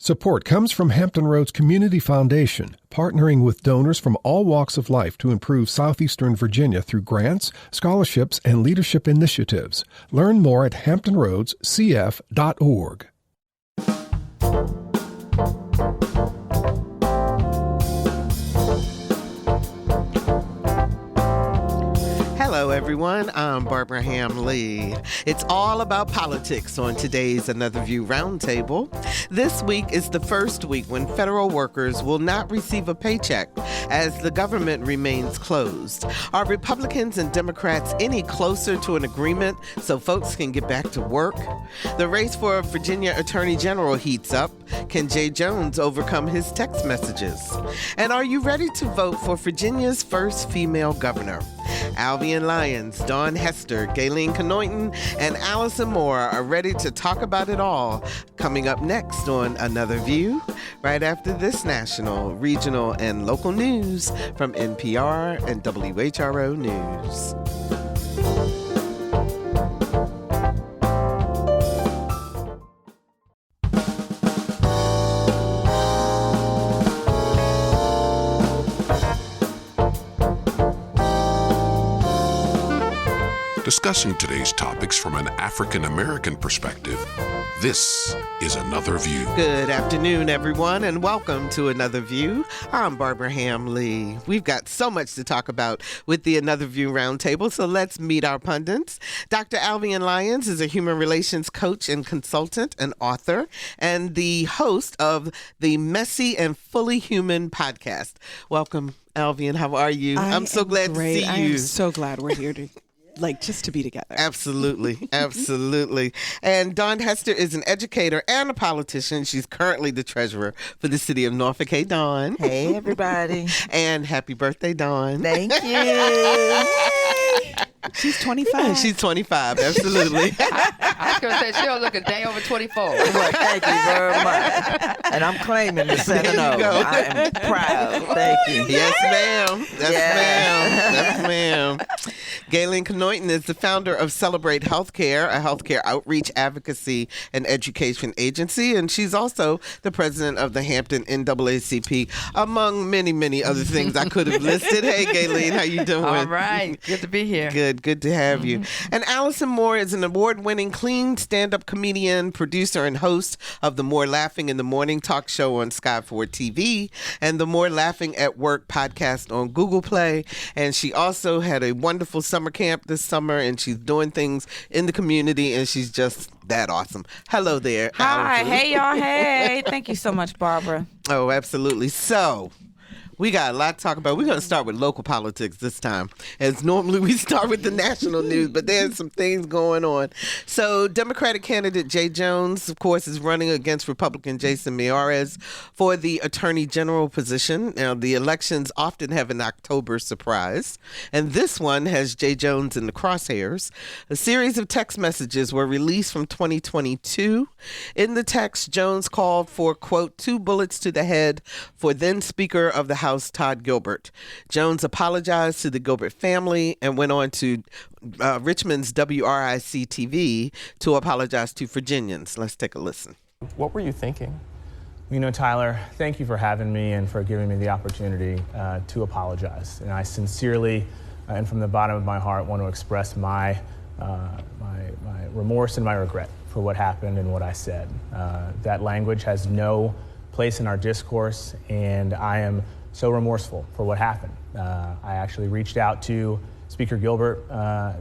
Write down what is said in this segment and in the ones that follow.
Support comes from Hampton Roads Community Foundation, partnering with donors from all walks of life to improve southeastern Virginia through grants, scholarships, and leadership initiatives. Learn more at hamptonroadscf.org. Hello, everyone. I'm Barbara Ham-Lee. It's all about politics on today's Another View Roundtable. This week is the first week when federal workers will not receive a paycheck as the government remains closed. Are Republicans and Democrats any closer to an agreement so folks can get back to work? The race for Virginia Attorney General heats up. Can Jay Jones overcome his text messages? And are you ready to vote for Virginia's first female governor? Albion Lyons, Dawn Hester, Gayleen Knoyton, and Allison Moore are ready to talk about it all. Coming up next on Another View, right after this national, regional, and local news from NPR and WHRO News. Discussing today's topics from an African-American perspective, this is Another View. Good afternoon, everyone, and welcome to Another View. I'm Barbara Ham-Lee. We've got so much to talk about with the Another View Roundtable, so let's meet our pundits. Dr. Albion Lyons is a human relations coach and consultant and author, and the host of the Messy and Fully Human podcast. Welcome, Albion. How are you? I'm so glad to see you. I am so glad we're here to just to be together. Absolutely. Absolutely. And Dawn Hester is an educator and a politician. She's currently the treasurer for the city of Norfolk. Hey, Dawn. Hey, everybody. And happy birthday, Dawn. Thank you. She's 25. She's 25, absolutely. I was going to say, she'll look a day over 24. Well, thank you very much. And I'm claiming the 7-0. I am proud. Thank you. Yes, ma'am. Yes, ma'am. Gayleen Knoyton is the founder of Celebrate Healthcare, a healthcare outreach, advocacy, and education agency, and she's also the president of the Hampton NAACP, among many, many other things I could have listed. Hey, Gayleen, how you doing? All right. Good to be here. Good to have you. And Allison Moore is an award-winning clean stand-up comedian, producer, and host of the More Laughing in the Morning talk show on Sky 4 TV and the More Laughing at Work podcast on Google Play. And she also had a wonderful summer camp this summer, and she's doing things in the community, and she's just that awesome. Hello there, Hi. Allison. Hey, y'all. Hey. Thank you so much, Barbara. Oh, absolutely. So, we got a lot to talk about. We're going to start with local politics this time. As normally we start with the national news, but there's some things going on. So Democratic candidate Jay Jones, of course, is running against Republican Jason Miyares for the Attorney General position. Now, the elections often have an October surprise, and this one has Jay Jones in the crosshairs. A series of text messages were released from 2022. In the text, Jones called for, quote, 2 bullets to the head for then Speaker of the House Todd Gilbert. Jones apologized to the Gilbert family and went on to Richmond's WRIC TV to apologize to Virginians. Let's take a listen. What were you thinking? You know, Tyler, thank you for having me and for giving me the opportunity to apologize. And I sincerely and from the bottom of my heart want to express my remorse and my regret for what happened and what I said. That language has no place in our discourse, and I am so remorseful for what happened. I actually reached out to Speaker Gilbert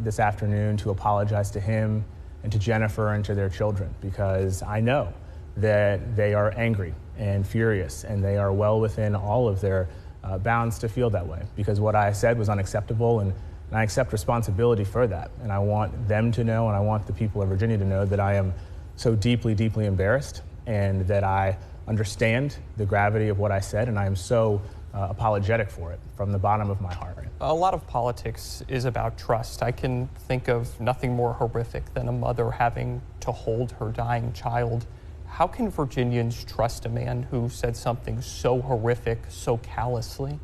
this afternoon to apologize to him and to Jennifer and to their children, because I know that they are angry and furious, and they are well within all of their bounds to feel that way, because what I said was unacceptable, and I accept responsibility for that. And I want them to know, and I want the people of Virginia to know that I am so deeply, deeply embarrassed, and that I understand the gravity of what I said, and I am so apologetic for it from the bottom of my heart. A lot of politics is about trust. I can think of nothing more horrific than a mother having to hold her dying child. How can Virginians trust a man who said something so horrific, so callously?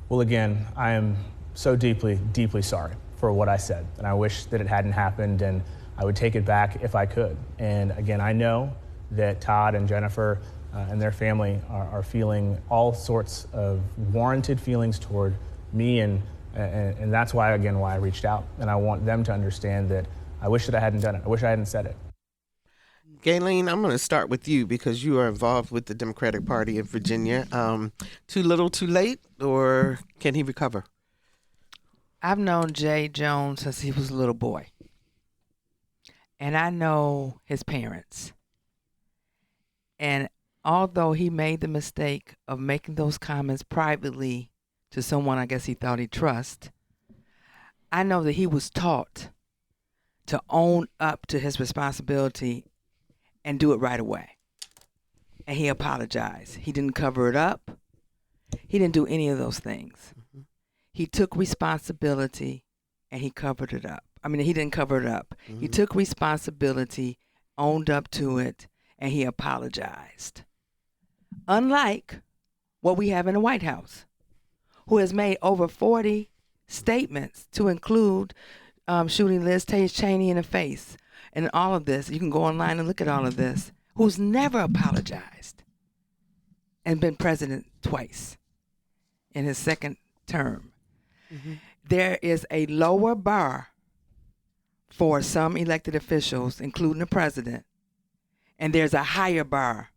Well, again, I am so deeply, deeply sorry for what I said, and I wish that it hadn't happened, and I would take it back if I could. And again, I know that Todd and Jennifer and their family are feeling all sorts of warranted feelings toward me, and that's why I reached out. And I want them to understand that I wish that I hadn't done it. I wish I hadn't said it. Gayleen, I'm going to start with you because you are involved with the Democratic Party in Virginia. Too little, too late, or can he recover? I've known Jay Jones since he was a little boy. And I know his parents. And although he made the mistake of making those comments privately to someone I guess he thought he'd trust, I know that he was taught to own up to his responsibility and do it right away. And he apologized. He didn't cover it up. He didn't do any of those things. Mm-hmm. He took responsibility and he covered it up. I mean, he didn't cover it up. Mm-hmm. He took responsibility, owned up to it, and he apologized. Unlike what we have in the White House, who has made over 40 statements to include shooting Liz Cheney in the face and all of this. You can go online and look at all of this. Who's never apologized and been president twice in his second term. Mm-hmm. There is a lower bar for some elected officials, including the president, and there's a higher bar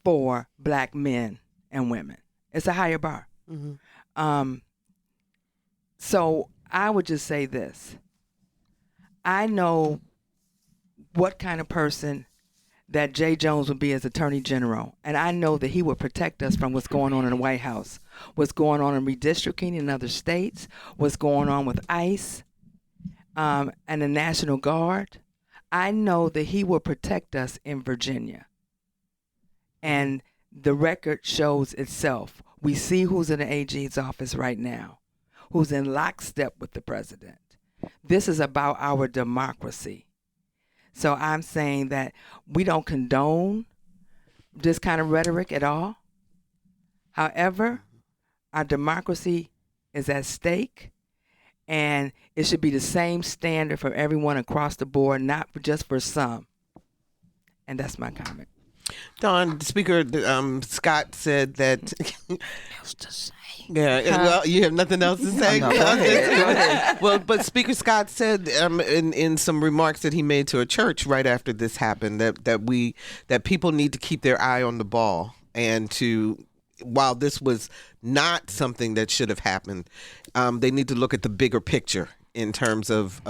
for black men and women. It's a higher bar. Mm-hmm. So I would just say this. I know what kind of person that Jay Jones would be as Attorney General, and I know that he would protect us from what's going on in the White House, what's going on in redistricting in other states, what's going on with ICE and the National Guard. I know that he will protect us in Virginia. And the record shows itself. We see who's in the AG's office right now, who's in lockstep with the president. This is about our democracy. So I'm saying that we don't condone this kind of rhetoric at all. However, our democracy is at stake, and it should be the same standard for everyone across the board, not just for some. And that's my comment. Don, Speaker Scott said that. Else to say. Yeah, well, you have nothing else to say? No, go ahead. Well, but Speaker Scott said in some remarks that he made to a church right after this happened that people need to keep their eye on the ball, and while this was not something that should have happened, they need to look at the bigger picture in terms of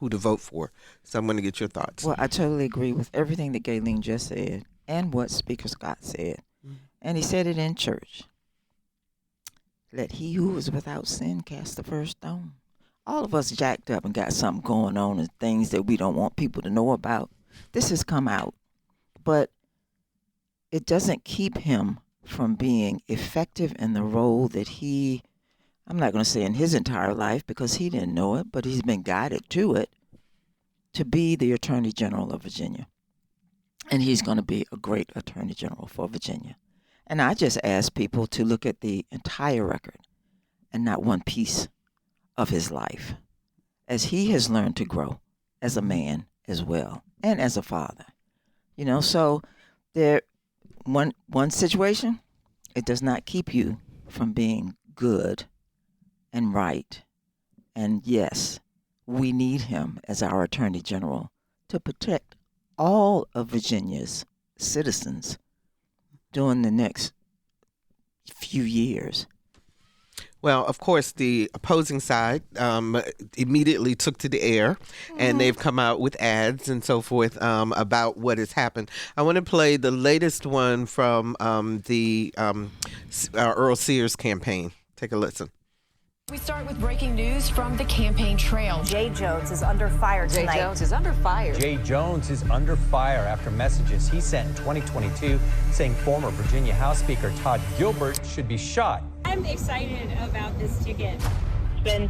who to vote for. So I'm going to get your thoughts. Well, I totally agree with everything that Gayleen just said and what Speaker Scott said. Mm-hmm. And he said it in church. Let he who is without sin cast the first stone. All of us jacked up and got something going on and things that we don't want people to know about. This has come out. But it doesn't keep him from being effective in the role that I'm not going to say in his entire life because he didn't know it, but he's been guided to it, to be the Attorney General of Virginia. And he's going to be a great Attorney General for Virginia. And I just ask people to look at the entire record and not one piece of his life, as he has learned to grow as a man as well and as a father. You know, so there one situation, it does not keep you from being good and right. And yes, we need him as our Attorney General to protect all of Virginia's citizens during the next few years. Well, of course, the opposing side immediately took to the air, and they've come out with ads and so forth about what has happened. I want to play the latest one from the Earl Sears campaign. Take a listen. We start with breaking news from the campaign trail. Jay Jones is under fire tonight. Jay Jones is under fire. Jay Jones is under fire after messages he sent in 2022 saying former Virginia House Speaker Todd Gilbert should be shot. I'm excited about this ticket. It's been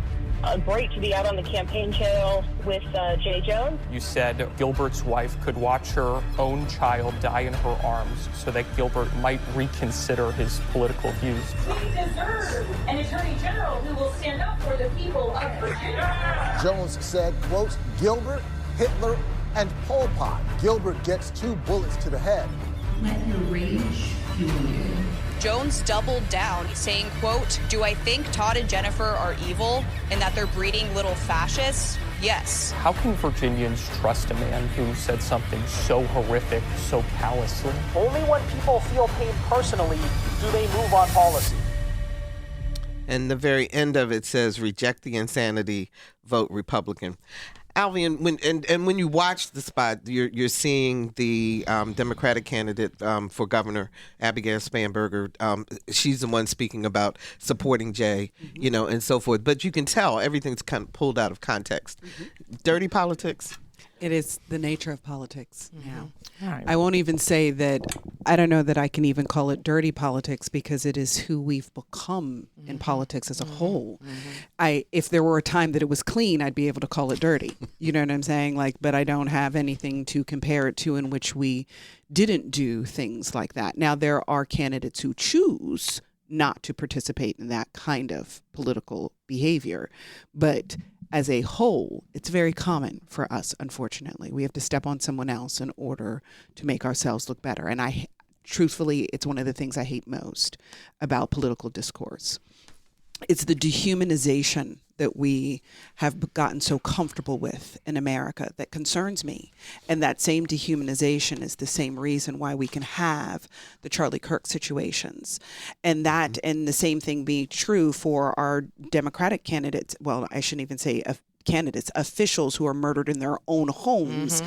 great to be out on the campaign trail with Jay Jones. You said Gilbert's wife could watch her own child die in her arms so that Gilbert might reconsider his political views. We deserve an Attorney General who will stand up for the people of Virginia. Jones said, quote, Gilbert, Hitler, and Pol Pot. Gilbert gets 2 bullets to the head. let your rage fuel you. Jones doubled down, saying, quote, "Do I think Todd and Jennifer are evil and that they're breeding little fascists? Yes." How can Virginians trust a man who said something so horrific, so callously? Only when people feel pain personally do they move on policy. And the very end of it says, "Reject the insanity, vote Republican." Alvian, when you watch the spot, you're seeing the Democratic candidate for governor, Abigail Spanberger. She's the one speaking about supporting Jay, and so forth. But you can tell everything's kind of pulled out of context. Dirty politics. It is the nature of politics. Mm-hmm. Yeah. I won't even say that. I don't know that I can even call it dirty politics because it is who we've become in politics as a whole. If there were a time that it was clean, I'd be able to call it dirty. You know what I'm saying? But I don't have anything to compare it to in which we didn't do things like that. Now, there are candidates who choose not to participate in that kind of political behavior, but as a whole, it's very common for us, unfortunately. We have to step on someone else in order to make ourselves look better. And truthfully, it's one of the things I hate most about political discourse. It's the dehumanization that we have gotten so comfortable with in America that concerns me. And that same dehumanization is the same reason why we can have the Charlie Kirk situations. And the same thing be true for our Democratic candidates. Well, I shouldn't even say candidates, officials who are murdered in their own homes.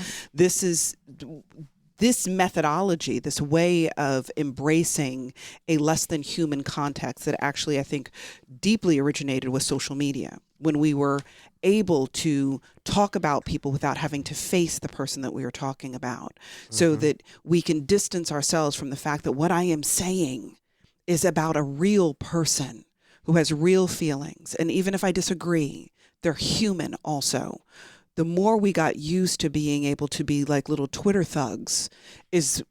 This methodology, this way of embracing a less than human context that actually I think deeply originated with social media, when we were able to talk about people without having to face the person that we were talking about, so that we can distance ourselves from the fact that what I am saying is about a real person who has real feelings. And even if I disagree, they're human also. The more we got used to being able to be like little Twitter thugs is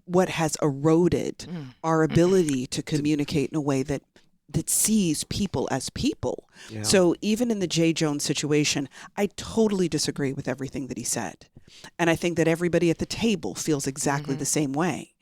what has eroded our ability to communicate in a way that sees people as people. Yeah. So even in the Jay Jones situation, I totally disagree with everything that he said. And I think that everybody at the table feels exactly the same way.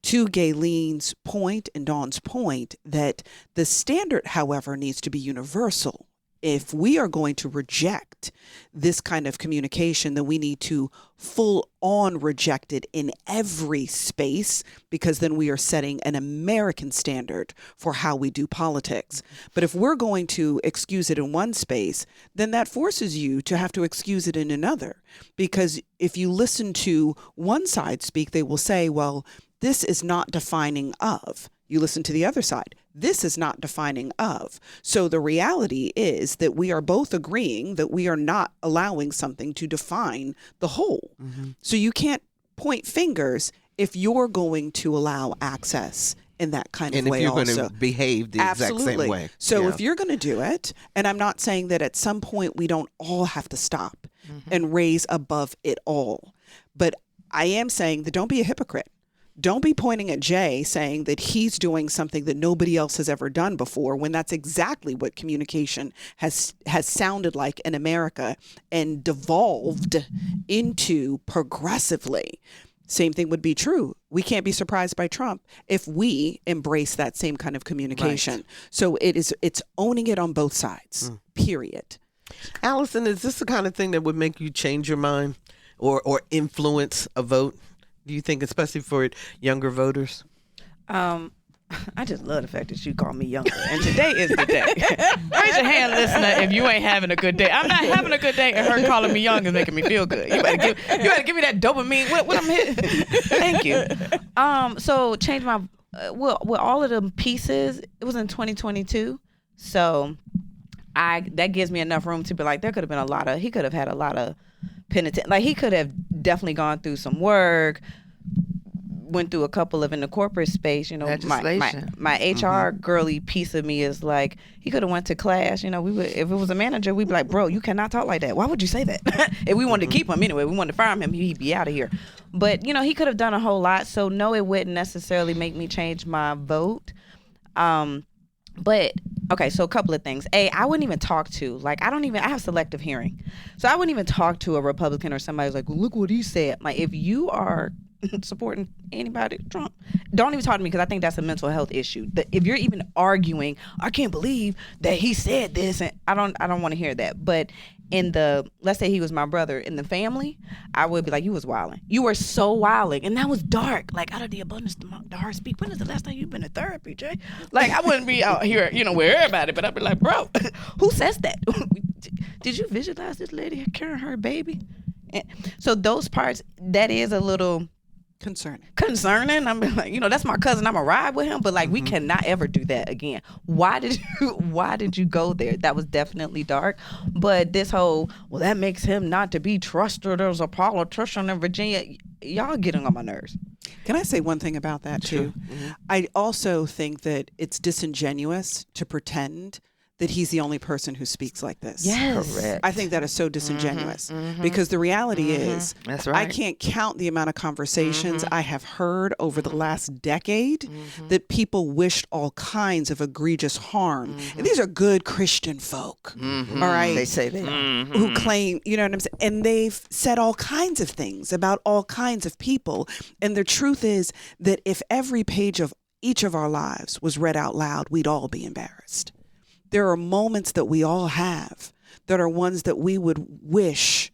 To Gayleen's point and Dawn's point, that the standard, however, needs to be universal. If we are going to reject this kind of communication, then we need to full on reject it in every space, because then we are setting an American standard for how we do politics. But if we're going to excuse it in one space, then that forces you to have to excuse it in another. Because if you listen to one side speak, they will say, well, this is not defining of. You listen to the other side. This is not defining of. So the reality is that we are both agreeing that we are not allowing something to define the whole. So you can't point fingers if you're going to allow access in that kind of way also. And if you're going to behave the exact same way. So if you're going to do it, and I'm not saying that at some point we don't all have to stop and raise above it all, but I am saying that don't be a hypocrite. Don't be pointing at Jay saying that he's doing something that nobody else has ever done before, when that's exactly what communication has sounded like in America and devolved into progressively. Same thing would be true. We can't be surprised by Trump if we embrace that same kind of communication. Right. So it's owning it on both sides, period. Allison, is this the kind of thing that would make you change your mind or influence a vote? Do you think, especially for younger voters? I just love the fact that you call me younger, and today is the day. Raise your hand, listener, if you ain't having a good day. I'm not having a good day, and her calling me young is making me feel good. You better give me that dopamine. What I'm hitting. Thank you. So change my with all of the pieces. It was in 2022, so that gives me enough room to be like, there could have been he could have had a lot of penitent. Like, he could have definitely gone through some work, went through a couple of in the corporate space, my HR girly piece of me is like, he could have went to class, if it was a manager, we'd be like, bro, you cannot talk like that. Why would you say that? If we wanted to keep him anyway, we wanted to fire him, he'd be out of here. But, he could have done a whole lot. So no, it wouldn't necessarily make me change my vote. But okay, so a couple of things. I wouldn't even talk to, I have selective hearing. So I wouldn't even talk to a Republican or somebody who's like, well, look what he said. Like, if you are supporting anybody, Trump. Don't even talk to me because I think that's a mental health issue. If you're even arguing, I can't believe that he said this, and I don't want to hear that. But let's say he was my brother in the family, I would be like, you was wilding. You were so wilding, and that was dark. Like, out of the abundance, the heart speak. When is the last time you've been to therapy, Jay? Like, I wouldn't be out here, with everybody, but I'd be like, bro, who says that? Did you visualize this lady carrying her baby? And so those parts, that is a little concerning. I'm like, that's my cousin. I'm a ride with him, but like, we cannot ever do that again. Why did you go there? That was definitely dark. But this whole, well, that makes him not to be trusted as a politician in Virginia. Y'all getting on my nerves. Can I say one thing about that too? Mm-hmm. I also think that it's disingenuous to pretend that he's the only person who speaks like this. Yes. Correct. I think that is so disingenuous because the reality is That's right. I can't count the amount of conversations I have heard over the last decade that people wished all kinds of egregious harm. And these are good Christian folk, all right? They say they are. Who claim, you know what I'm saying? And they've said all kinds of things about all kinds of people. And the truth is that if every page of each of our lives was read out loud, we'd all be embarrassed. There are moments that we all have that are ones that we would wish,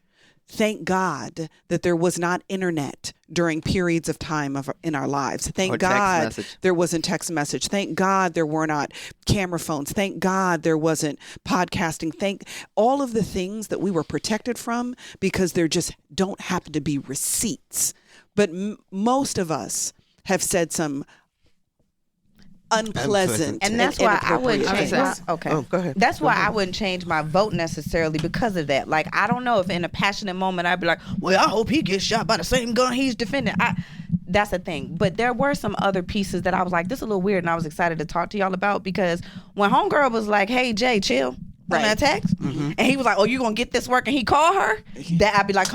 thank God, that there was not internet during periods of time in our lives. Thank God there wasn't text message. Thank God there were not camera phones. Thank God there wasn't podcasting. Thank all of the things that we were protected from because there just don't happen to be receipts. But most of us have said some unpleasant, and that's why I wouldn't change. Okay. Oh, go ahead. That's why I wouldn't change my vote necessarily because of that. Like, I don't know if in a passionate moment I'd be like, well, I hope he gets shot by the same gun he's defending. That's the thing. But there were some other pieces that I was like, this is a little weird, and I was excited to talk to y'all about because when homegirl was like, hey, Jay, chill. On that text, and he was like, "Oh, you gonna get this work?" And he called her. That I'd be like,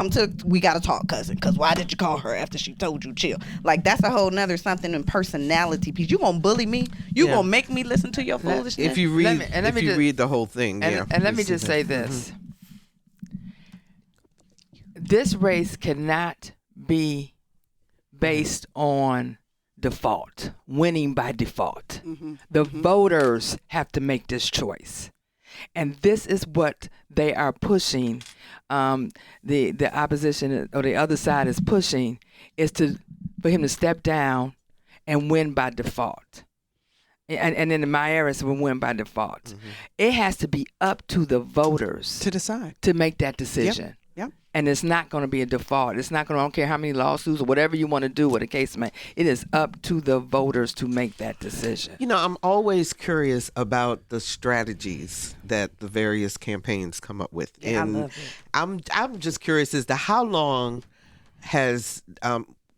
we gotta talk, cousin. Cause why did you call her after she told you chill? Like, that's a whole nother something in personality piece. You gonna bully me? You gonna make me listen to your foolishness? If you read, read the whole thing, and let me just say this: this race cannot be based on default, winning by default. The voters have to make this choice. And this is what they are pushing. The opposition or the other side is pushing is for him to step down and win by default. And then the Mayeras will win by default. It has to be up to the voters to decide, to make that decision. Yep. And it's not going to be a default. It's not going to, I don't care how many lawsuits or whatever you want to do with a case may. It is up to the voters to make that decision. I'm always curious about the strategies that the various campaigns come up with. Yeah, and I love it. I'm just curious as to how long has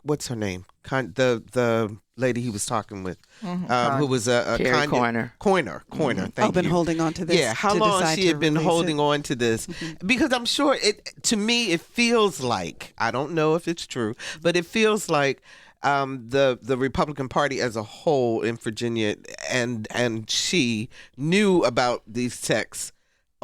what's her name? The lady he was talking with, who was a Carrie Coiner. Thank been you. holding on to this. Yeah, how long she had been holding on to this? Because I'm sure to me it feels like, I don't know if it's true, but it feels like the Republican Party as a whole in Virginia and she knew about these texts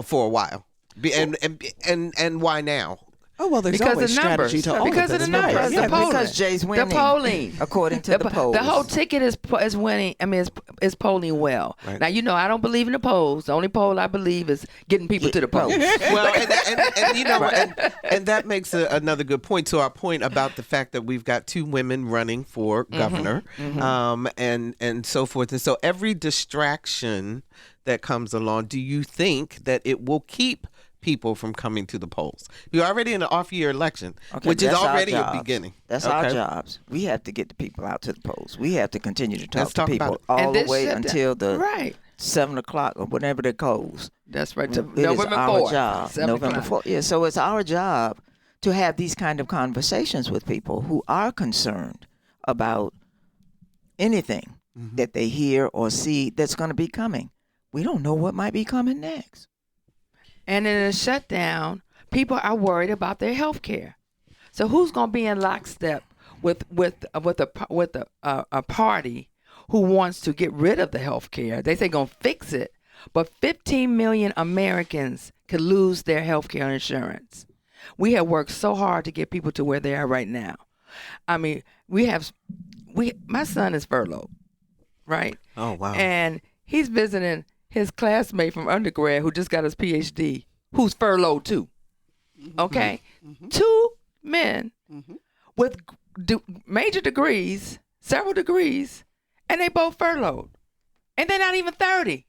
for a while, and why now? Oh, well, there's because always the numbers. strategy to all because of of this. the numbers. Yeah, the polling. because Jay's winning. The polling, according to the polls. The whole ticket is winning. I mean, it's polling well. Right. Now, I don't believe in the polls. The only poll I believe is getting people to the polls. Well, and that makes another good point to our point about the fact that we've got two women running for governor, and so forth. And so every distraction that comes along, do you think that it will keep people from coming to the polls? You're already in an off-year election, which is already a beginning. That's our jobs. We have to get the people out to the polls. We have to continue to talk to people all the way until the 7 o'clock or whenever they close. That's right. It is our job. November 4th. Yeah, so it's our job to have these kind of conversations with people who are concerned about anything that they hear or see that's going to be coming. We don't know what might be coming next. And in a shutdown, people are worried about their health care. So who's going to be in lockstep with a party who wants to get rid of the health care? They say going to fix it, but 15 million Americans could lose their health care insurance. We have worked so hard to get people to where they are right now. I mean, my son is furloughed, right? Oh, wow. And he's visiting his classmate from undergrad who just got his PhD, who's furloughed too. Okay? Two men with major degrees, several degrees, and they both furloughed. And they're not even 30.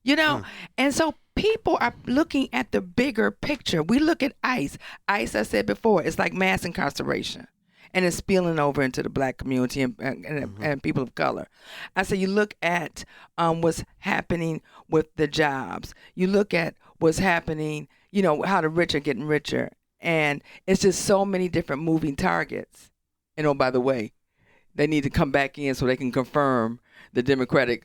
You know? And so people are looking at the bigger picture. We look at ICE. ICE, I said before, it's like mass incarceration. And it's spilling over into the black community and people of color. I say you look at what's happening with the jobs. You look at what's happening, you know, how the rich are getting richer. And it's just so many different moving targets. And oh, by the way, they need to come back in so they can confirm the Democratic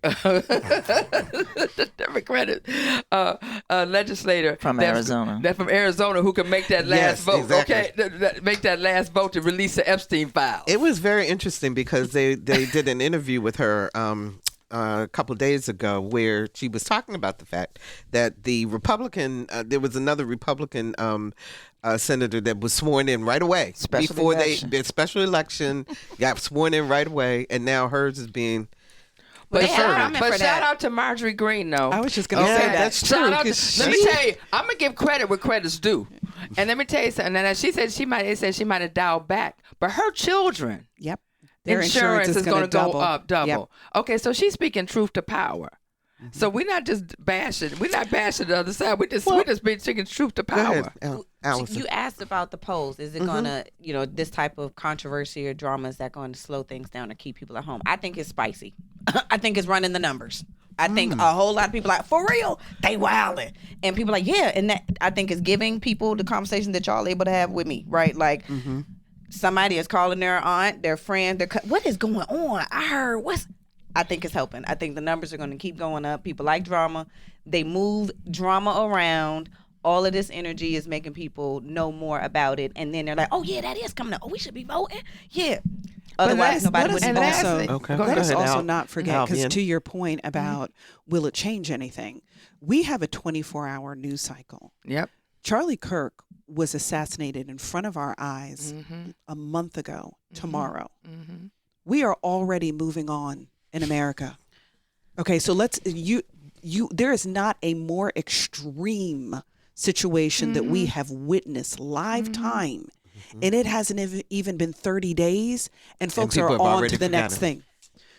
legislator from Arizona. That from Arizona who can make that last vote. Exactly. Okay, make that last vote to release the Epstein files. It was very interesting because they did an interview with her a couple of days ago where she was talking about the fact that the Republican, there was another Republican senator that was sworn in right away before they did special election, got sworn in right away, and now hers is being. But shout out to Marjorie Greene, though. I was just going to say that. That's true. Let me tell you, I'm going to give credit where credit's due. And let me tell you something. And she said she might have dialed back. But her children, their insurance is going to go up double. Yep. Okay, so she's speaking truth to power. So we're not just bashing. We're not bashing the other side. We're just speaking truth to power. You asked about the polls. Is it going to, this type of controversy or drama, is that going to slow things down or keep people at home? I think it's spicy. I think it's running the numbers. I think a whole lot of people are like, for real, they wilding. And people are like, yeah. And that, I think, is giving people the conversation that y'all able to have with me, right? Like, somebody is calling their aunt, their friend, what is going on? I heard I think it's helping. I think the numbers are going to keep going up. People like drama. They move drama around. All of this energy is making people know more about it. And then they're like, oh, yeah, that is coming up. Oh, we should be voting. Yeah. Otherwise, nobody would vote. Let us also not forget, because to your point about will it change anything, we have a 24-hour news cycle. Yep. Charlie Kirk was assassinated in front of our eyes a month ago tomorrow. We are already moving on in America. Okay, so there is not a more extreme situation that we have witnessed live time, and it hasn't even been 30 days, and folks are on to the next thing.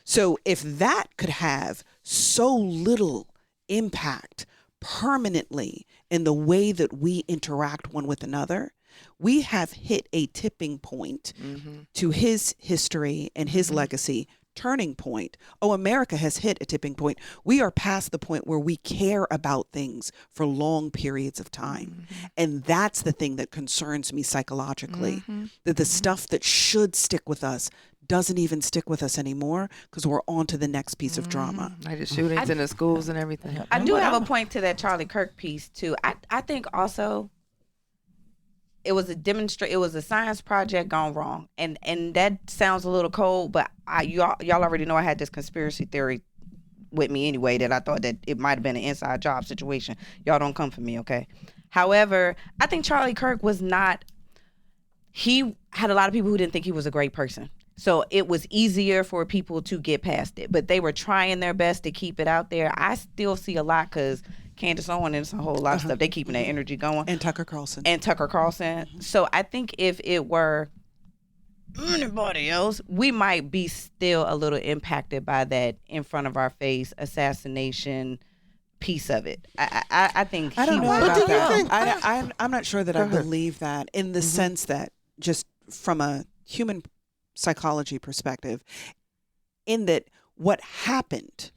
So if that could have so little impact permanently in the way that we interact one with another, we have hit a tipping point to his history and his legacy. Turning point. Oh, America has hit a tipping point. We are past the point where we care about things for long periods of time. And that's the thing that concerns me psychologically, that the stuff that should stick with us doesn't even stick with us anymore because we're on to the next piece of drama. Like the shootings in the schools and everything. I do have a point to that Charlie Kirk piece too. I think also it was a science project gone wrong, and that sounds a little cold, but y'all already know I had this conspiracy theory with me anyway that I thought that it might have been an inside job situation. Y'all don't come for me, okay? However, I think Charlie Kirk he had a lot of people who didn't think he was a great person. So it was easier for people to get past it, but they were trying their best to keep it out there. I still see a lot because Candace Owen and a whole lot of stuff. They keeping that energy going. And Tucker Carlson. So I think if it were anybody else, we might be still a little impacted by that in front of our face assassination piece of it. I think I don't know about that. I'm not sure that I believe that in the sense that just from a human psychology perspective, in that what happened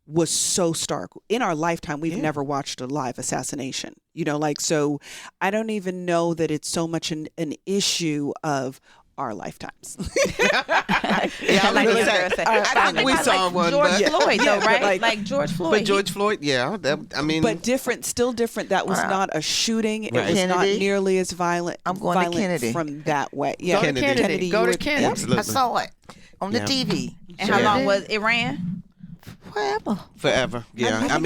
was so stark. In our lifetime, we've never watched a live assassination. So I don't even know that it's so much an issue of our lifetimes. I think we saw one. George Floyd, though, right? Like George Floyd. But George Floyd, But still different. That was not a shooting. It was not nearly as violent. I'm going to Kennedy. From that way. Yeah, Kennedy. Go to Kennedy. Absolutely. I saw it on the TV. And how long was it ran? Forever. Yeah. But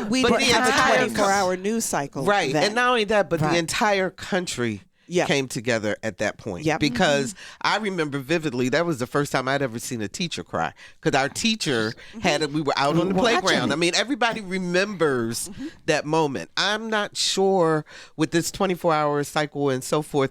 we didn't have a 24-hour news cycle. Right. And not only that, but the entire country came together at that point. Yep. Because I remember vividly, that was the first time I'd ever seen a teacher cry. Because our teacher we were out on the playground. I mean, everybody remembers that moment. I'm not sure with this 24-hour cycle and so forth.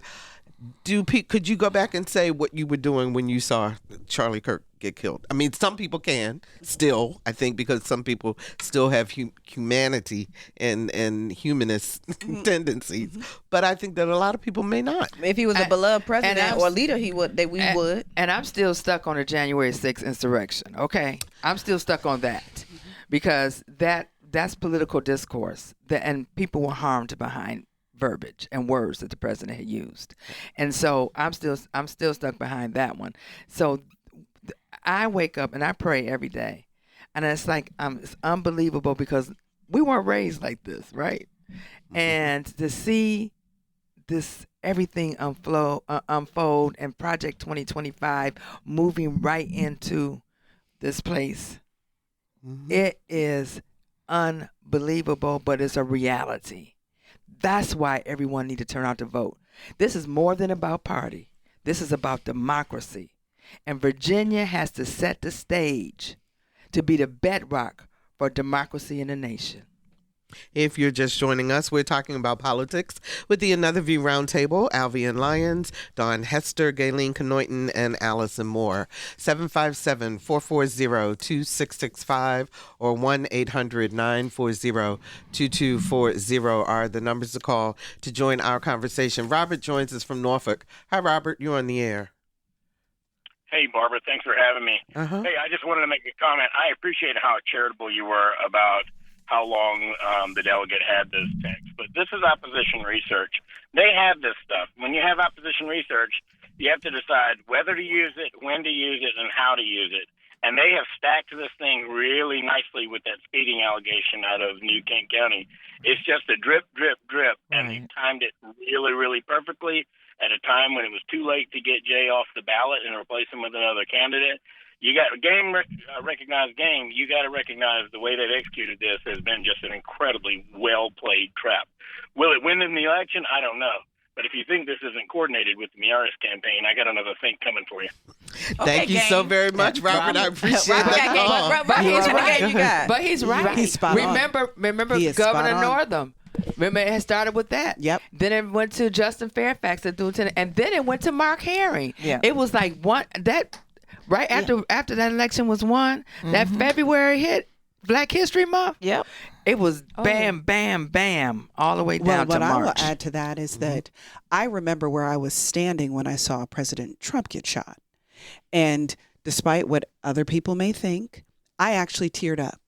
Could you go back and say what you were doing when you saw Charlie Kirk get killed? I mean, some people can still, I think, because some people still have humanity and humanist tendencies. But I think that a lot of people may not. If he was a beloved president or leader, we would. And I'm still stuck on the January 6th insurrection. Okay, I'm still stuck on that because that's political discourse, and people were harmed behind verbiage and words that the president had used. And so I'm still stuck behind that one. So I wake up and I pray every day. And it's like it's unbelievable because we weren't raised like this, right? And to see this everything unfold and Project 2025 moving right into this place, it is unbelievable, but it's a reality. That's why everyone needs to turn out to vote. This is more than about party. This is about democracy. And Virginia has to set the stage to be the bedrock for democracy in the nation. If you're just joining us, we're talking about politics with the Another View Roundtable, Alvian Lyons, Dawn Hester, Gayleen Knoyton, and Allison Moore. 757-440-2665 or 1-800-940-2240 are the numbers to call to join our conversation. Robert joins us from Norfolk. Hi, Robert. You're on the air. Hey, Barbara. Thanks for having me. Hey, I just wanted to make a comment. I appreciate how charitable you were about how long the delegate had this text. But this is opposition research. They have this stuff. When you have opposition research, you have to decide whether to use it, when to use it, and how to use it. And they have stacked this thing really nicely with that speeding allegation out of New Kent County. It's just a drip, drip, drip. And they timed it really, really perfectly at a time when it was too late to get Jay off the ballot and replace him with another candidate. You got a game, recognized game. You got to recognize the way they've executed this has been just an incredibly well-played trap. Will it win in the election? I don't know. But if you think this isn't coordinated with the Miaris campaign, I got another thing coming for you. Thank you so very much, Robert. I appreciate that. But he's right. But he's right. He's spot on. Remember He is Governor spot on. Northam. Remember, it had started with that. Yep. Then it went to Justin Fairfax, the lieutenant, and then it went to Mark Herring. Yeah. It was like right after that election was won, that February hit, Black History Month. Yep. It was bam, bam, bam, all the way down to March. What I will add to that is that I remember where I was standing when I saw President Trump get shot. And despite what other people may think, I actually teared up.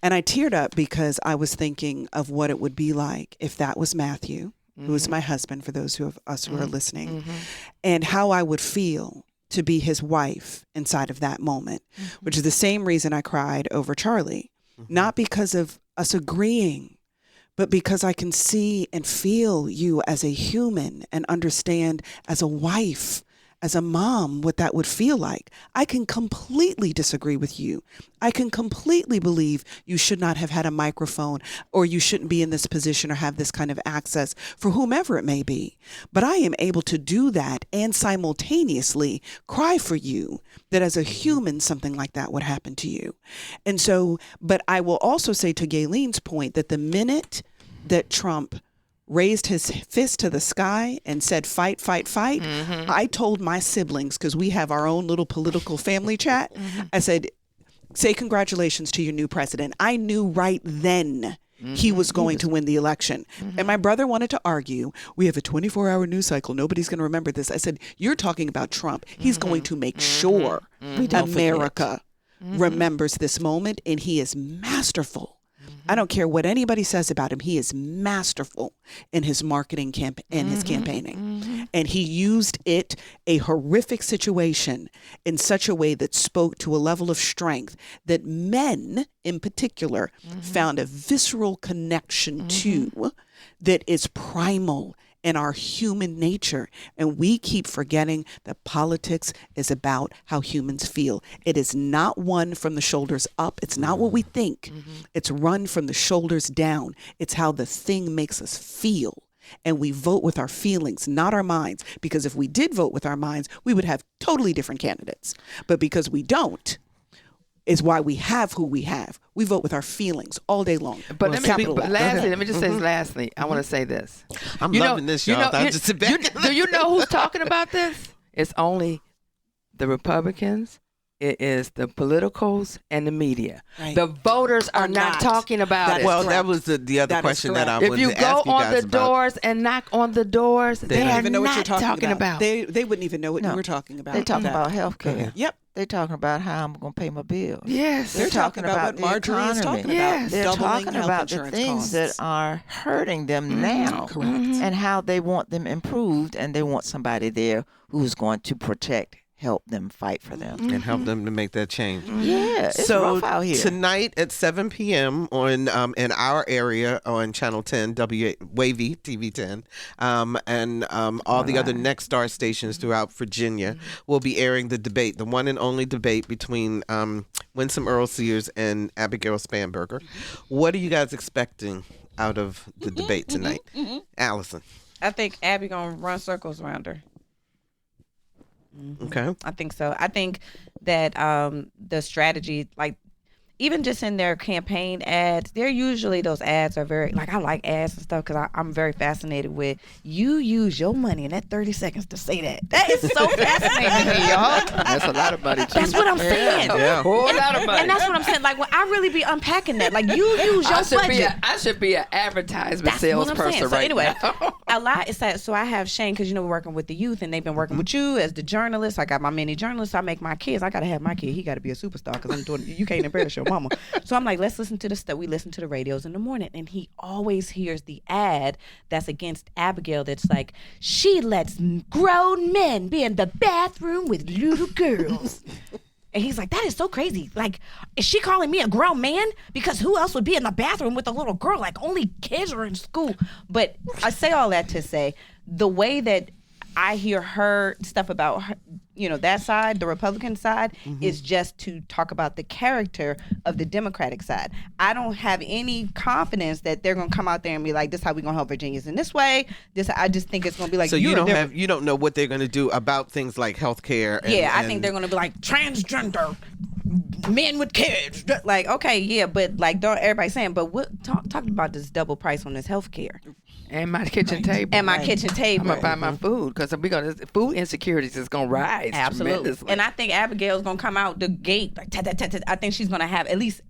And I teared up because I was thinking of what it would be like if that was Matthew, who is my husband, for those of us who are listening, and how I would feel to be his wife inside of that moment, which is the same reason I cried over Charlie. Not because of us agreeing, but because I can see and feel you as a human and understand as a wife, as a mom, what that would feel like. I can completely disagree with you. I can completely believe you should not have had a microphone, or you shouldn't be in this position or have this kind of access for whomever it may be. But I am able to do that and simultaneously cry for you that as a human, something like that would happen to you. And so, but I will also say to Gayleen's point that the minute that Trump raised his fist to the sky and said, fight, fight, fight, I told my siblings, because we have our own little political family chat, I said, say congratulations to your new president. I knew right then he was going to win the election. And my brother wanted to argue, we have a 24-hour news cycle, nobody's going to remember this. I said, you're talking about Trump. He's going to make sure America remembers this moment, and he is masterful. I don't care what anybody says about him. He is masterful in his marketing and his campaigning. And he used a horrific situation, in such a way that spoke to a level of strength that men in particular found a visceral connection to, that is primal in our human nature. And we keep forgetting that politics is about how humans feel. It is not one from the shoulders up. It's not what we think. It's run from the shoulders down. It's how the thing makes us feel. and we vote with our feelings, not our minds. Because if we did vote with our minds, we would have totally different candidates. But because we don't, is why we have who we have. We vote with our feelings all day long. But lastly, let me just say lastly, I want to say this. I'm loving this, y'all. Do you know who's talking about this? It's only the Republicans. It is the politicals and the media. Right. The voters are not talking about it. Well, that was the other question that I wanted to ask you guys about. If you go on the doors and knock on the doors, they don't are even know what you're not talking about. They wouldn't even know what you were talking about. They're talking about health care. Yep. They're talking about how I'm going to pay my bills. Yes. They're talking about what Marjorie is talking about. They're talking about the things that are hurting them now. Correct. And how they want them improved, and they want somebody there who's going to help them fight for them. And help them to make that change. Yeah, it's so rough out here. Tonight at 7 p.m. on in our area on Channel 10, Wavy TV 10, and all the other Next Star stations throughout Virginia will be airing the debate, the one and only debate between Winsome Earl Sears and Abigail Spanberger. What are you guys expecting out of the debate tonight? Allison? I think Abby going to run circles around her. Okay. I think so. I think that the strategy, like even just in their campaign ads, they're usually, those ads are very, like, I like ads and stuff because I'm very fascinated with, you use your money in that 30 seconds to say that. That is so fascinating to me, y'all. That's a lot of money, too. That's what I'm saying. Yeah. Whole lot of money. And that's what I'm saying. Like, when I really be unpacking that, like, you use your budget. I should be an advertisement salesperson right now. A lot is that, so I have Shane, because, we're working with the youth, and they've been working with you as the journalist. I got my mini journalist. I make my kids. I got to have my kid. He got to be a superstar because I'm doing, you can't embarrass your mama. So I'm like, let's listen to the stuff. We listen to the radios in the morning, and he always hears the ad that's against Abigail that's like, she lets grown men be in the bathroom with little girls. And he's like, that is so crazy. Like, is she calling me a grown man? Because who else would be in the bathroom with a little girl? Like, only kids are in school. But I say all that to say, the way that I hear her stuff about her, that side, the Republican side, is just to talk about the character of the Democratic side. I don't have any confidence that they're going to come out there and be like, this is how we're going to help Virginians in this way. I just think it's going to be like, so you don't know what they're going to do about things like health care. I think they're going to be like, transgender men with kids. Like, okay, yeah, but like, don't everybody saying, but what talking about this double price on this health care. And my kitchen table. And my kitchen table. I'm going to buy my food because food insecurities is going to rise. Absolutely. And I think Abigail's going to come out the gate. Like, I think she's going to have, at least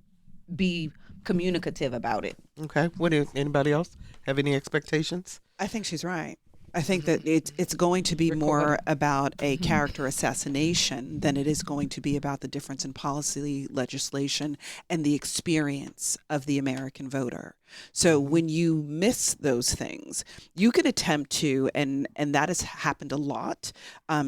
be communicative about it. Okay. Anybody else have any expectations? I think she's right. I think that it's going to be more about a character assassination than it is going to be about the difference in policy, legislation, and the experience of the American voter. So when you miss those things, you could attempt to, and that has happened a lot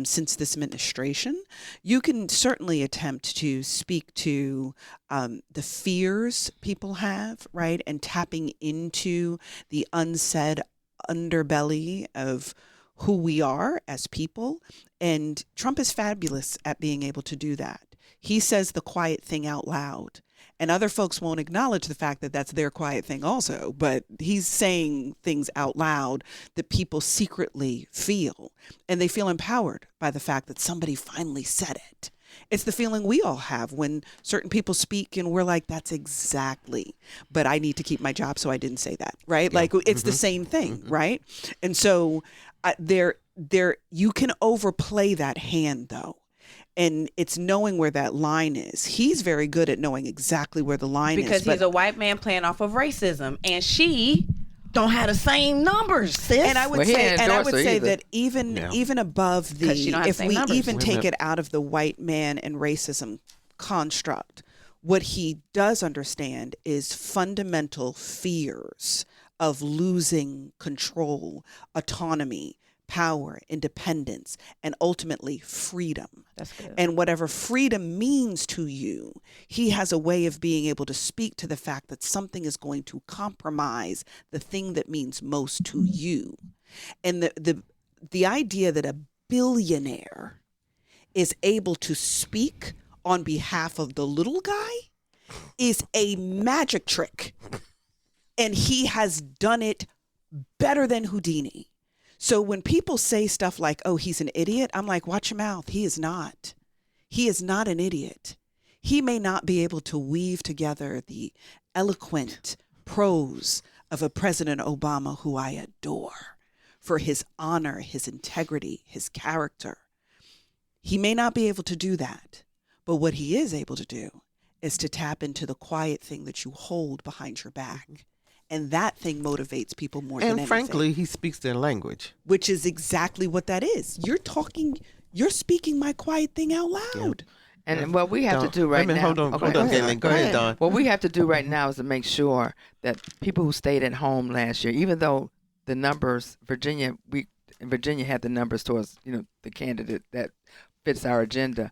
since this administration, you can certainly attempt to speak to the fears people have, right? And tapping into the unsaid underbelly of who we are as people. And Trump is fabulous at being able to do that. He says the quiet thing out loud. And other folks won't acknowledge the fact that that's their quiet thing also. But he's saying things out loud that people secretly feel. And they feel empowered by the fact that somebody finally said it. It's the feeling we all have when certain people speak and we're like, that's exactly, but I need to keep my job, so I didn't say that, right? Yeah. Like, it's the same thing, right? And so you can overplay that hand, though. And it's knowing where that line is. He's very good at knowing exactly where the line is. Because he's a white man playing off of racism, and she don't have the same numbers, sis. And I would say that even above the, if we even take it out of the white man and racism construct, what he does understand is fundamental fears of losing control, autonomy, power, independence, and ultimately freedom. That's good. And whatever freedom means to you, he has a way of being able to speak to the fact that something is going to compromise the thing that means most to you. And the idea that a billionaire is able to speak on behalf of the little guy is a magic trick. And he has done it better than Houdini. So when people say stuff like, oh, he's an idiot, I'm like, watch your mouth. He is not. He is not an idiot. He may not be able to weave together the eloquent prose of a President Obama who I adore for his honor, his integrity, his character. He may not be able to do that, but what he is able to do is to tap into the quiet thing that you hold behind your back. And that thing motivates people more than anything. And frankly, he speaks their language. Which is exactly what that is. You're speaking my quiet thing out loud. And what we have to do right now. Hold on, Galen. Go ahead, Dawn. What we have to do right now is to make sure that people who stayed at home last year, even though the numbers, Virginia had the numbers towards, the candidate that fits our agenda.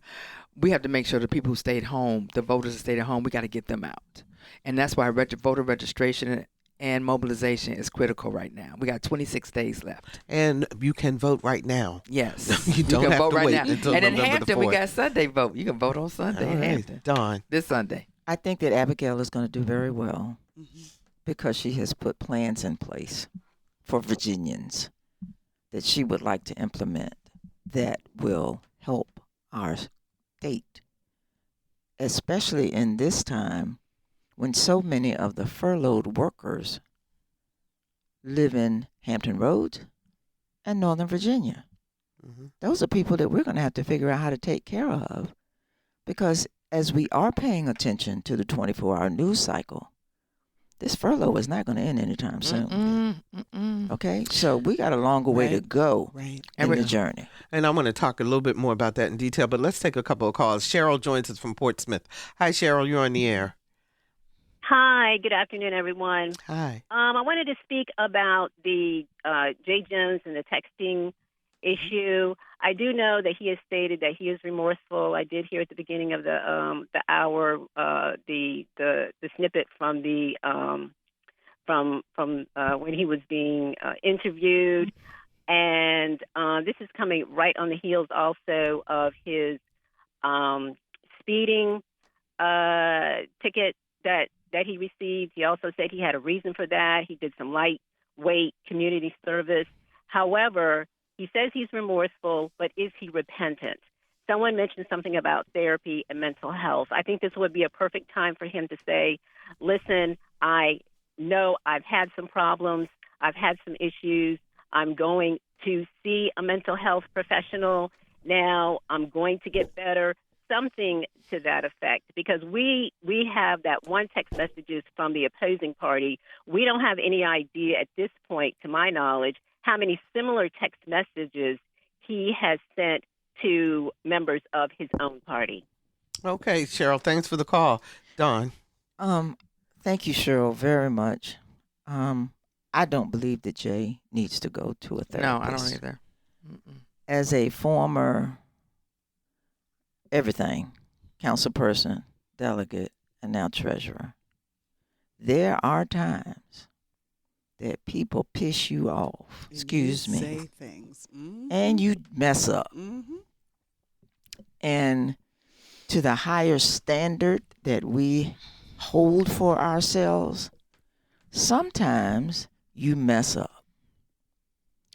We have to make sure the people who stayed home, the voters that stayed at home, we got to get them out. And that's why voter registration and mobilization is critical right now. We got 26 days left. And you can vote right now. Yes. You don't have vote to right wait now. until And in November Hampton, the 4th. we got Sunday vote. You can vote on Sunday in Hampton. Dawn. This Sunday. I think that Abigail is going to do very well because she has put plans in place for Virginians that she would like to implement that will help our state, especially in this time when so many of the furloughed workers live in Hampton Roads and Northern Virginia. Those are people that we're going to have to figure out how to take care of, because as we are paying attention to the 24-hour news cycle, this furlough is not going to end anytime soon. Okay? So we got a longer way to go in the journey. And I'm going to talk a little bit more about that in detail, but let's take a couple of calls. Cheryl joins us from Portsmouth. Hi, Cheryl. You're on the air. Hi, good afternoon, everyone. Hi. I wanted to speak about the Jay Jones and the texting issue. I do know that he has stated that he is remorseful. I did hear at the beginning of the hour the snippet from the from when he was being interviewed, and this is coming right on the heels also of his speeding ticket that he received. He also said he had a reason for that. He did some lightweight community service. However, he says he's remorseful, but is he repentant? Someone mentioned something about therapy and mental health. I think this would be a perfect time for him to say, listen, I know I've had some problems. I've had some issues. I'm going to see a mental health professional now. I'm going to get better. Something to that effect, because we have that one text messages from the opposing party. We don't have any idea at this point, to my knowledge, how many similar text messages he has sent to members of his own party. Okay, Cheryl, thanks for the call. Dawn. Thank you, Cheryl, very much. I don't believe that Jay needs to go to a therapist. No, I don't either. As a former everything, council person, delegate, and now treasurer, there are times that people piss you off, excuse me, say things. And you mess up. And to the higher standard that we hold for ourselves, sometimes you mess up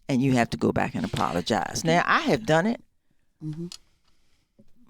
and you have to go back and apologize. Now, I have done it.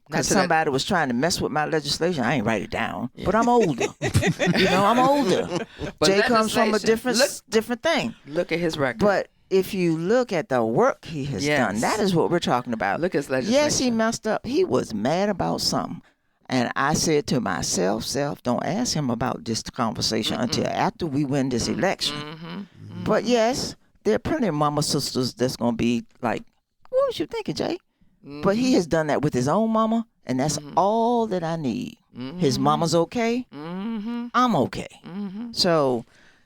Because somebody was trying to mess with my legislation. I ain't write it down, but I'm older. I'm older. But Jay comes from a different thing. Look at his record. But if you look at the work he has done, that is what we're talking about. Look at his legislation. Yes, he messed up. He was mad about something. And I said to myself, don't ask him about this conversation until after we win this election. But yes, there are plenty of mama sisters that's going to be like, what was you thinking, Jay? But he has done that with his own mama, and that's all that I need. His mama's okay. I'm okay. So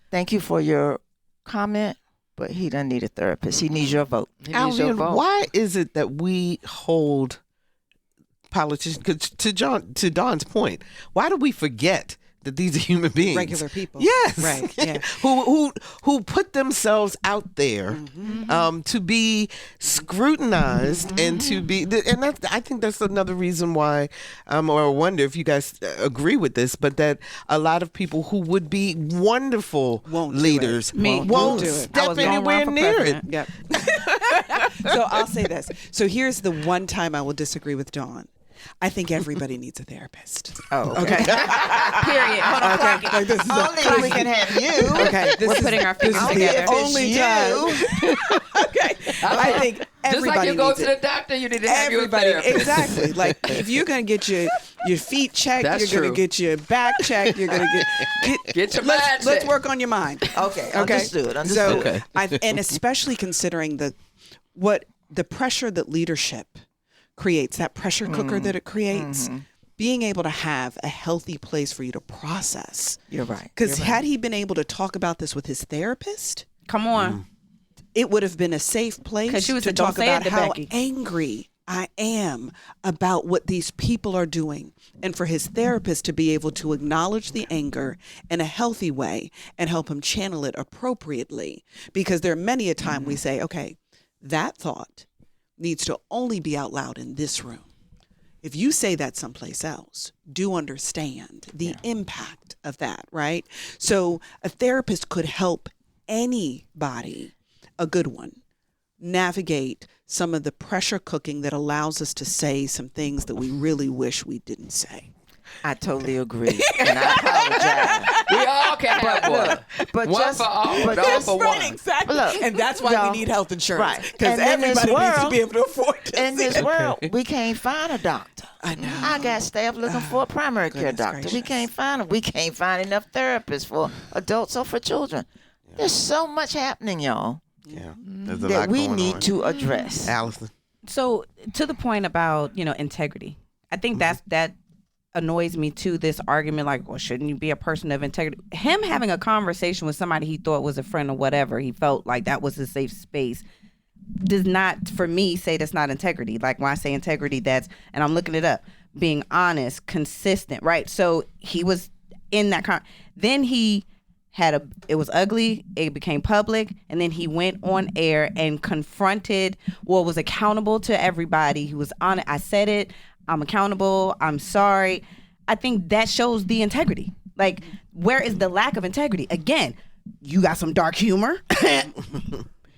thank you for your comment, but he doesn't need a therapist. He needs your vote. Alvin, why is it that we hold politicians, to Dawn's point, why do we forget that these are human beings, regular people. Yes, Right. Yeah. who put themselves out there to be scrutinized and to be, and I think that's another reason why, or I wonder if you guys agree with this, but that a lot of people who would be wonderful leaders won't step anywhere near it. Yep. So I'll say this. So here's the one time I will disagree with Dawn. I think everybody needs a therapist. Oh, okay. Period. Hold on, clock it. Like, this is Only we can have you. Okay, We're putting our fingers together. Only time. Okay, I think Just everybody like you go needs to it. the doctor, you need to have Everybody, your therapist. exactly. Like if you're gonna get your feet checked, That's you're gonna true. get your back checked. You're gonna Get your mind let's checked. work on your mind. Okay, understood. So, Okay. and especially considering the pressure that leadership creates, that pressure cooker that it creates, being able to have a healthy place for you to process. You're right. Because had he been able to talk about this with his therapist, Come on. it would have been a safe place 'Cause she was to like, "Don't talk say it about to how Becky." angry I am about what these people are doing. And for his therapist to be able to acknowledge the anger in a healthy way and help him channel it appropriately. Because there are many a time we say, okay, that thought needs to only be out loud in this room. If you say that someplace else, do understand the impact of that, right? So a therapist could help anybody, a good one, navigate some of the pressure cooking that allows us to say some things that we really wish we didn't say. I totally agree, and I apologize. We all can have one. But One just, for all, but all just for one. Exactly. Look, And that's why y'all, we need health insurance. right. Because And in this everybody needs to world- be able to afford it. In this world, we can't find a doctor. I know. I got staff looking for a primary care goodness doctor. We gracious. can't find them. We can't find enough therapists for adults or for children. There's so much happening, y'all, Yeah, there's a that lot we going need on. to address. Allison. So to the point about, integrity, I think that annoys me too, this argument like, well, shouldn't you be a person of integrity? Him having a conversation with somebody he thought was a friend or whatever, he felt like that was a safe space, does not, for me, say that's not integrity. Like when I say integrity, that's, and I'm looking it up, being honest, consistent, right? So he was in that then he had it was ugly, it became public, and then he went on air and confronted, was accountable to everybody. He was on it. I said it, I'm accountable, I'm sorry. I think that shows the integrity. Like, where is the lack of integrity? Again, you got some dark humor.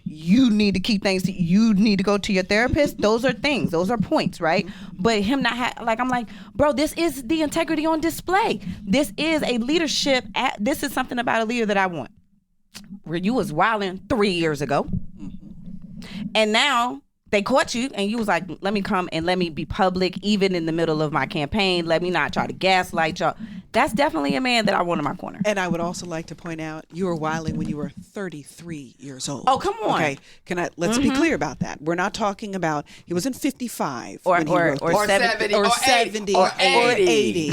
You need to keep things, you need to go to your therapist. Those are things, those are points, right? But him not I'm like, bro, this is the integrity on display. This is a leadership, this is something about a leader that I want. Where you was wilding 3 years ago. And now they caught you and you was like, let me come and let me be public even in the middle of my campaign. Let me not try to gaslight y'all. That's definitely a man that I want in my corner. And I would also like to point out, you were wilding when you were 33 years old. Oh, come on. Okay, let's be clear about that. We're not talking about, he wasn't 55 or when he wrote this. 70 or or 70 or or 80.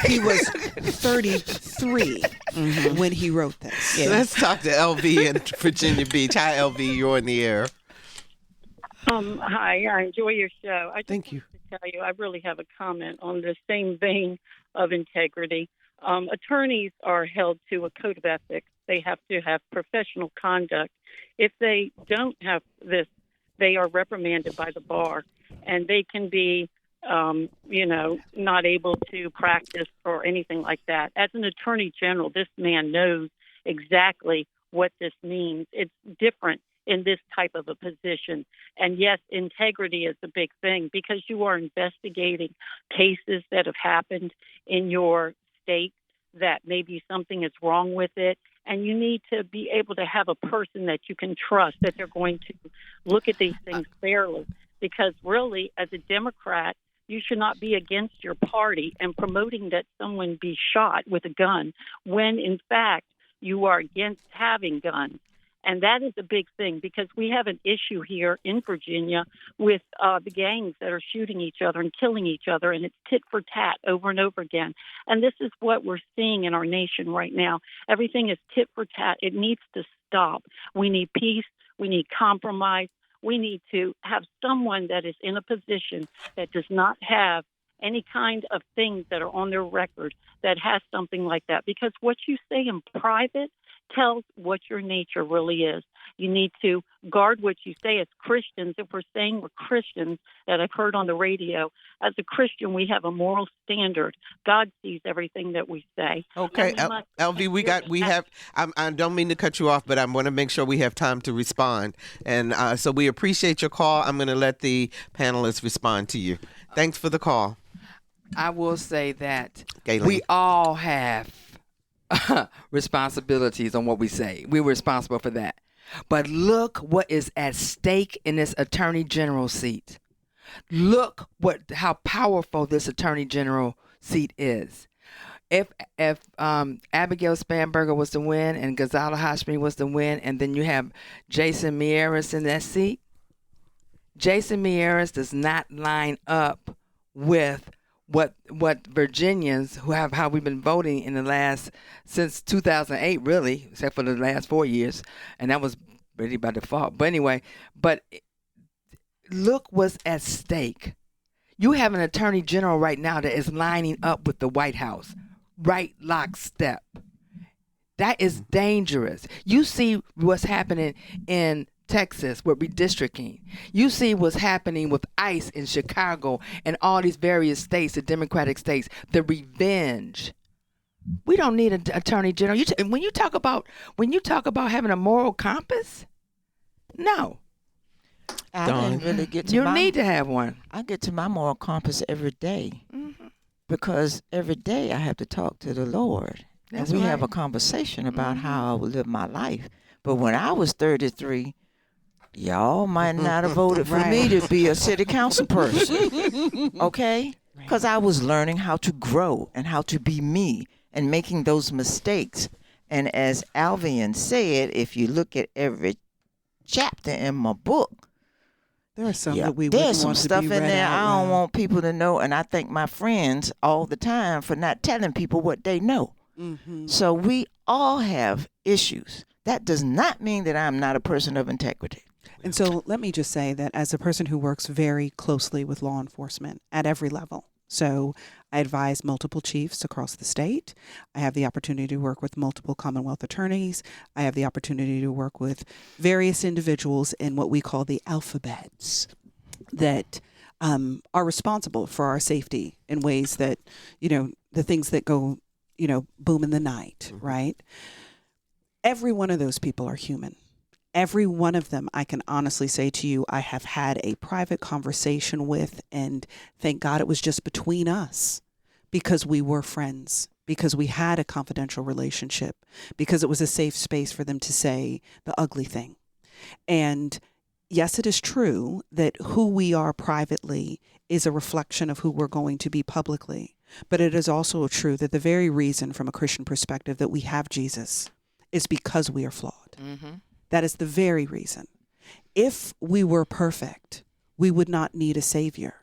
He was 33 when he wrote this. Yeah. Let's talk to LV in Virginia Beach. Hi, LV. You're in the air. Hi, I enjoy your show. I just Thank you. want to tell you, I really have a comment on the same vein of integrity. Attorneys are held to a code of ethics. They have to have professional conduct. If they don't have this, they are reprimanded by the bar, and they can be, not able to practice or anything like that. As an attorney general, this man knows exactly what this means. It's different in this type of a position. And yes, integrity is a big thing because you are investigating cases that have happened in your state that maybe something is wrong with it. And you need to be able to have a person that you can trust, that they're going to look at these things fairly. Because really, as a Democrat, you should not be against your party and promoting that someone be shot with a gun when, in fact, you are against having guns. And that is a big thing because we have an issue here in Virginia with the gangs that are shooting each other and killing each other, and it's tit for tat over and over again. And this is what we're seeing in our nation right now. Everything is tit for tat. It needs to stop. We need peace. We need compromise. We need to have someone that is in a position that does not have any kind of things that are on their record that has something like that. Because what you say in private tells what your nature really is. You need to guard what you say as Christians. If we're saying we're Christians, that I've heard on the radio, as a Christian, we have a moral standard. God sees everything that we say. Okay, LV, I don't mean to cut you off, but I want to make sure we have time to respond. And so we appreciate your call. I'm going to let the panelists respond to you. Thanks for the call. I will say that Galen. we all have responsibilities on what we say. We're responsible for that. But look what is at stake in this attorney general seat. Look how powerful this attorney general seat is. If Abigail Spanberger was to win and Ghazala Hashmi was to win, and then you have Jason Miyares in that seat, Jason Miyares does not line up with what Virginians who have how we've been voting in the last since 2008 really, except for the last 4 years, and that was really by default. But anyway, look what's at stake. You have an attorney general right now that is lining up with the White House, right lockstep. That is dangerous. You see what's happening in Texas with redistricting. You see what's happening with ICE in Chicago and all these various states, the Democratic states, the revenge. We don't need an attorney general. When you talk about having a moral compass, no. I didn't really get to You need to have one. I get to my moral compass every day because every day I have to talk to the Lord. That's and we right. have a conversation about how I will live my life. But when I was 33, y'all might not have voted for me to be a city council person, okay? Because I was learning how to grow and how to be me and making those mistakes. And as Alvian said, if you look at every chapter in my book, there are some yeah, that we there's wouldn't some want to stuff be in read there out I don't loud. want people to know, and I thank my friends all the time for not telling people what they know. Mm-hmm. So we all have issues. That does not mean that I'm not a person of integrity. And so let me just say that as a person who works very closely with law enforcement at every level, so I advise multiple chiefs across the state. I have the opportunity to work with multiple Commonwealth attorneys. I have the opportunity to work with various individuals in what we call the alphabets that are responsible for our safety in ways that, the things that go, boom in the night, right? Every one of those people are human. Every one of them, I can honestly say to you, I have had a private conversation with, and thank God it was just between us because we were friends, because we had a confidential relationship, because it was a safe space for them to say the ugly thing. And yes, it is true that who we are privately is a reflection of who we're going to be publicly. But it is also true that the very reason from a Christian perspective that we have Jesus is because we are flawed. Mm-hmm. That is the very reason. If we were perfect, we would not need a savior.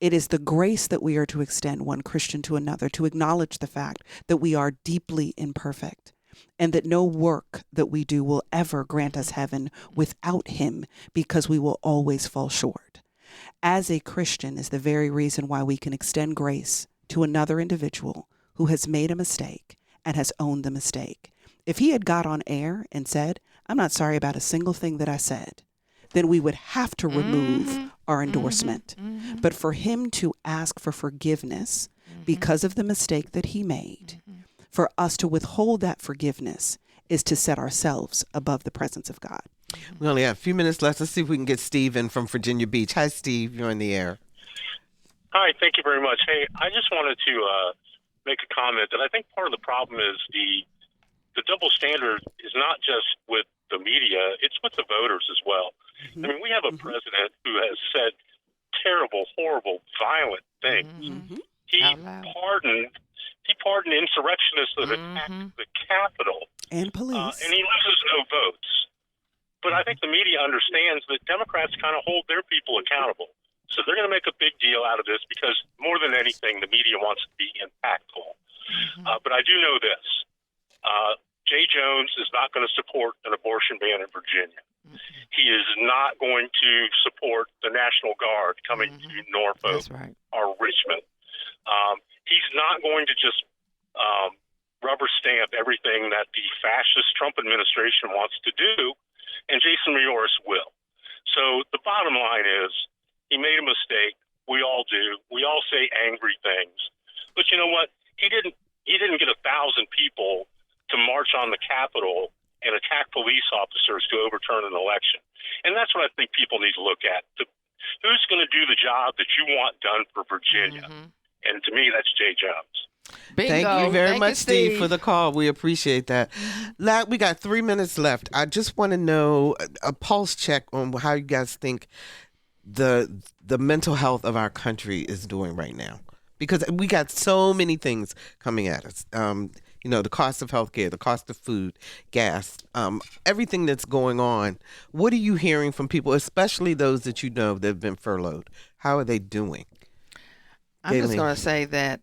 It is the grace that we are to extend one Christian to another, to acknowledge the fact that we are deeply imperfect and that no work that we do will ever grant us heaven without him, because we will always fall short. As a Christian is the very reason why we can extend grace to another individual who has made a mistake and has owned the mistake. If he had got on air and said, I'm not sorry about a single thing that I said, then we would have to remove our endorsement. But for him to ask for forgiveness because of the mistake that he made, for us to withhold that forgiveness is to set ourselves above the presence of God. We only have a few minutes left. Let's see if we can get Steve in from Virginia Beach. Hi, Steve. You're in the air. Hi, thank you very much. Hey, I just wanted to make a comment that I think part of the problem is the double standard is not just with the media, it's with the voters as well. I mean, we have a president who has said terrible, horrible, violent things. He pardoned insurrectionists that attacked the Capitol. And police. And he loses no votes. But I think the media understands that Democrats kind of hold their people accountable. So they're going to make a big deal out of this because more than anything, the media wants to be impactful. But I do know this. Jay Jones is not going to support an abortion ban in Virginia. He is not going to support the National Guard coming to Norfolk or Richmond. He's not going to just rubber stamp everything that the fascist Trump administration wants to do, and Jason Mayoris will. So the bottom line is he made a mistake. We all do. We all say angry things. But you know what? He didn't get 1,000 people to march on the Capitol and attack police officers to overturn an election. And that's what I think people need to look at. Who's going to do the job that you want done for Virginia? And to me, that's Jay Jones. Bingo. Thank you very Thank much, you, Steve, for the call. We appreciate that. We got 3 minutes left. I just want to know a pulse check on how you guys think the mental health of our country is doing right now, because we got so many things coming at us. The cost of healthcare, the cost of food, gas, everything that's going on. What are you hearing from people, especially those that you know that have been furloughed? How are they doing? I'm just going to say that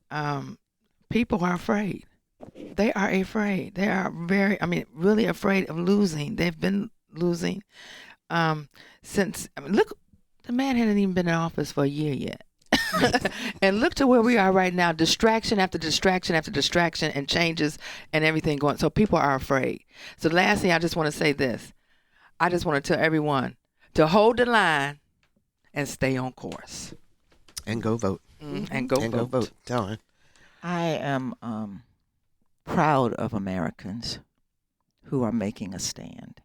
people are afraid. They are afraid. They are really afraid of losing. They've been losing since, look, the man hadn't even been in office for a year yet. And look to where we are right now, distraction after distraction after distraction, and changes and everything going. So people are afraid. So last thing, I just want to say this. I just want to tell everyone to hold the line and stay on course. And go vote. And go vote. Tell her. I am proud of Americans who are making a stand.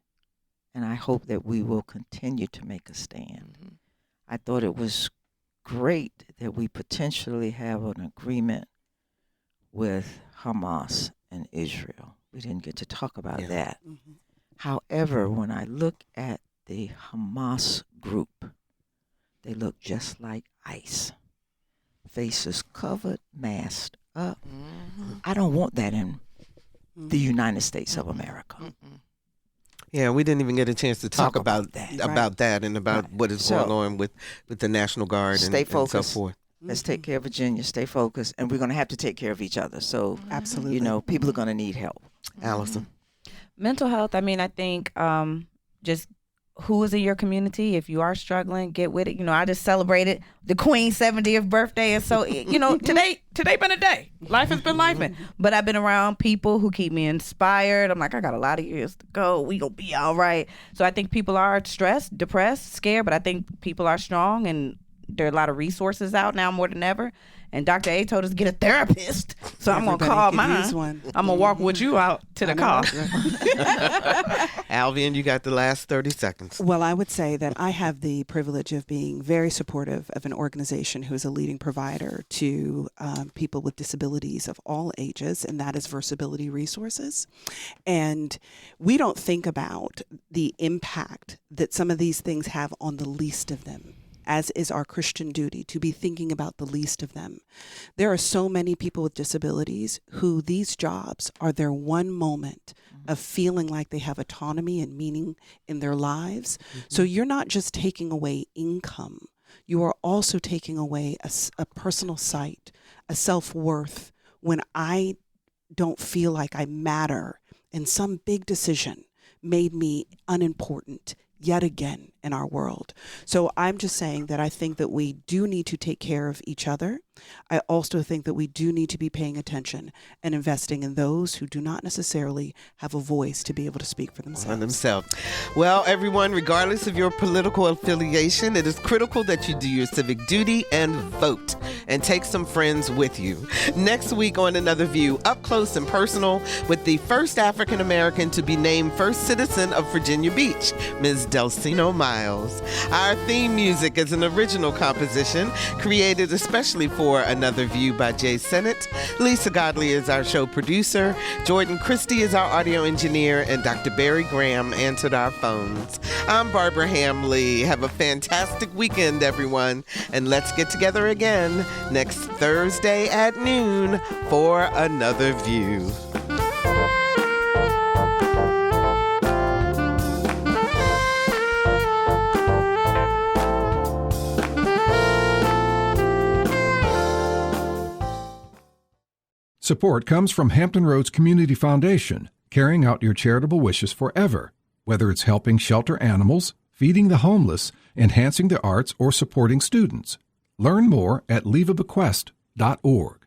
And I hope that we will continue to make a stand. I thought it was great that we potentially have an agreement with Hamas and Israel. We didn't get to talk about that. However, when I look at the Hamas group, they look just like ICE. Faces covered, masked up. I don't want that in the United States of America. Yeah, we didn't even get a chance to talk about that and about what is going on with the National Guard and so forth. Let's take care of Virginia. Stay focused, and we're going to have to take care of each other. So, absolutely, people are going to need help. Allison, mental health. I mean, I think just who is in your community. If you are struggling, get with it. I just celebrated the Queen's 70th birthday, and so today been a day. Life has been lifing, but I've been around people who keep me inspired. I'm like, I got a lot of years to go. We gonna be all right. So I think people are stressed, depressed, scared, but I think people are strong, and there are a lot of resources out now more than ever. And Dr. A told us to get a therapist. So I'm going to call mine. I'm going to walk with you out to the car. Alvian, you got the last 30 seconds. Well, I would say that I have the privilege of being very supportive of an organization who is a leading provider to people with disabilities of all ages, and that is Versability Resources. And we don't think about the impact that some of these things have on the least of them, as is our Christian duty, to be thinking about the least of them. There are so many people with disabilities who these jobs are their one moment of feeling like they have autonomy and meaning in their lives. So you're not just taking away income, you are also taking away a personal sight, a self-worth. When I don't feel like I matter and some big decision made me unimportant yet again in our world. So I'm just saying that I think that we do need to take care of each other. I also think that we do need to be paying attention and investing in those who do not necessarily have a voice to be able to speak for themselves. Well, everyone, regardless of your political affiliation, it is critical that you do your civic duty and vote, and take some friends with you. Next week on Another View, up close and personal with the first African American to be named first citizen of Virginia Beach, Ms. Delcino Miles. Our theme music is an original composition created especially for Another View by Jay Sennett. Lisa Godley is our show producer. Jordan Christie is our audio engineer, and Dr. Barry Graham answered our phones. I'm Barbara Hamley. Have a fantastic weekend, everyone, and let's get together again next Thursday at noon for Another View. Support comes from Hampton Roads Community Foundation, carrying out your charitable wishes forever. whether it's helping shelter animals, feeding the homeless, enhancing the arts, or supporting students. Learn more at leaveabequest.org.